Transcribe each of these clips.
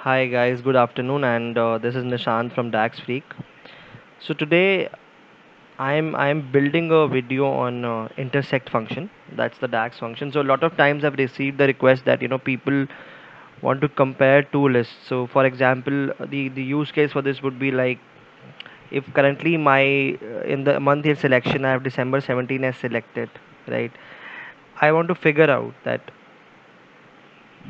Hi guys, good afternoon, and this is Nishant from DAX Freak. So today I'm building a video on intersect function. That's the DAX function. So a lot of times I've received the request that people want to compare two lists. So for example, the use case for this would be like if currently my in the month year selection I have December 17 as selected, right? I want to figure out that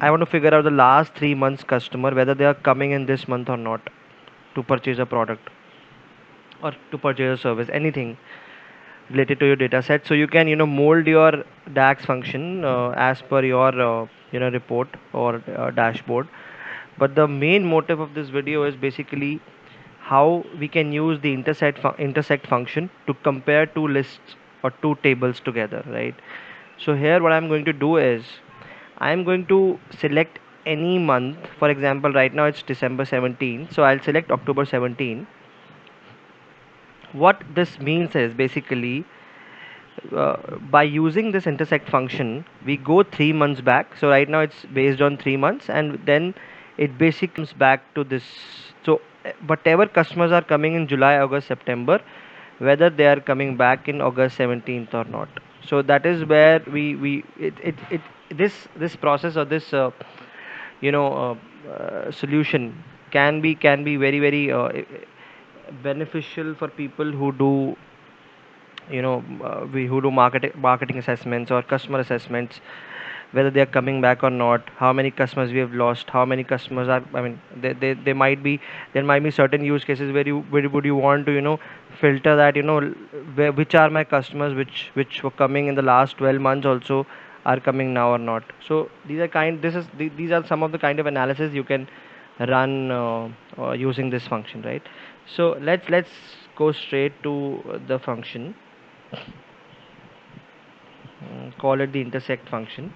I want to figure out the last 3 months customer whether they are coming in this month or not to purchase a product or to purchase a service, anything related to your data set. So you can mold your DAX function as per your report or dashboard. But the main motive of this video is basically how we can use the intersect function to compare two lists or two tables together, right? So here what I'm going to do is I'm going to select any month. For example, right now it's December 17, so I'll select October 17. What this means is basically by using this intersect function we go 3 months back. So right now it's based on 3 months, and then it basically comes back to this. So whatever customers are coming in July, August, September, whether they are coming back in August 17th or not. So that is where we it this process or this solution can be very beneficial for people who do we who do marketing assessments or customer assessments, whether they are coming back or not, how many customers we have lost, how many customers are, I mean, they might be, there might be certain use cases where would you want to filter that, which are my customers which were coming in the last 12 months also are coming now or not. So these are some of the kind of analysis you can run using this function, right? So let's go straight to the function. Call it the intersect function.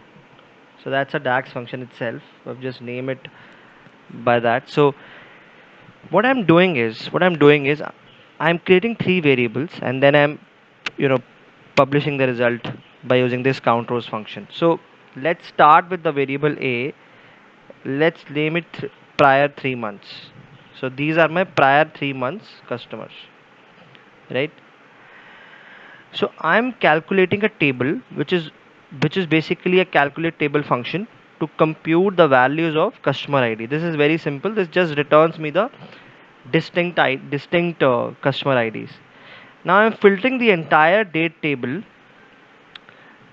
So that's a DAX function itself. I've just named it by that. So what I'm doing is I'm creating three variables, and then I'm you know publishing the result by using this count rows function. So let's start with the variable A. Let's name it prior 3 months. So these are my prior 3 months customers, right? So I'm calculating a table which is basically a calculate table function to compute the values of customer ID. This is very simple. This just returns me the distinct customer IDs. Now I'm filtering the entire date table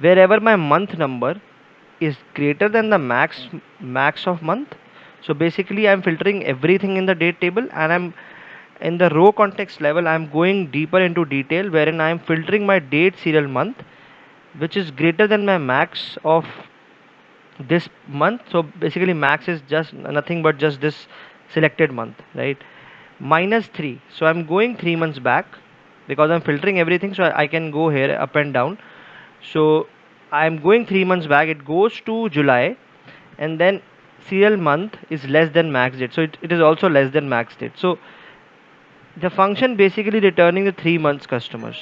wherever my month number is greater than the max of month. So basically I'm filtering everything in the date table, and I'm in the row context level I'm going deeper into detail wherein I'm filtering my date serial month which is greater than my max of this month. So basically max is just nothing but just this selected month, right? Minus 3. So I'm going 3 months back because I'm filtering everything, so I can go here up and down. So I'm going 3 months back, it goes to July, and then serial month is less than max date, so it is also less than max date. So the function basically returning the 3 months customers,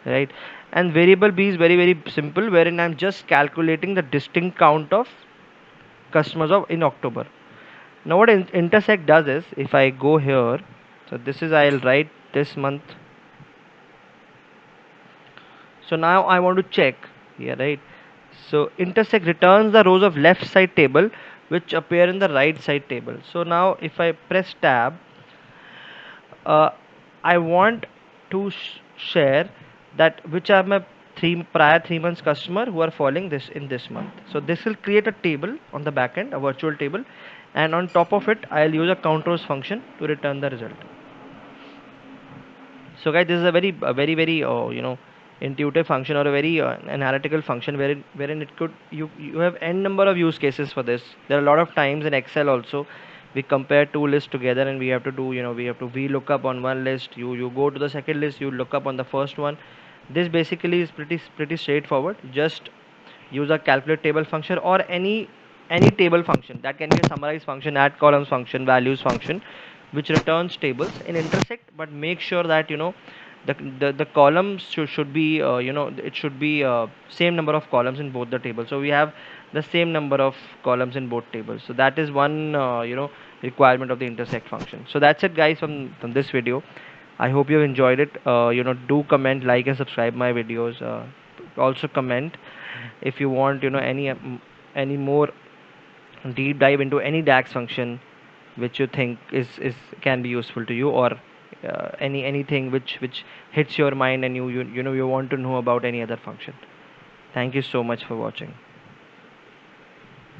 right? And variable B is very simple, wherein I'm just calculating the distinct count of customers of in October. Now what intersect does is, if I go here, so this is, I'll write this month. So now I want to check here, right? So intersect returns the rows of left side table which appear in the right side table. So now if I press tab, uh, I want to share that which are my prior 3 months customer who are falling this in this month. So this will create a table on the back end, a virtual table, and on top of it I'll use a count rows function to return the result. So guys, this is a very intuitive function, or a very analytical function, wherein it could you have n number of use cases for this. There are a lot of times in Excel also we compare two lists together, and we have to do we have to VLOOKUP on one list. You go to the second list, you look up on the first one. This basically is pretty straightforward. Just use a calculate table function or any table function. That can be a summarize function, add columns function, values function, which returns tables in intersect. But make sure that the columns should be it should be same number of columns in both the tables. So we have the same number of columns in both tables. So that is one requirement of the intersect function. So that's it, guys, from this video. I hope you have enjoyed it. Do comment, like, and subscribe my videos. Also comment if you want any more deep dive into any DAX function which you think is can be useful to you, or anything which hits your mind and you want to know about any other function. Thank you so much for watching.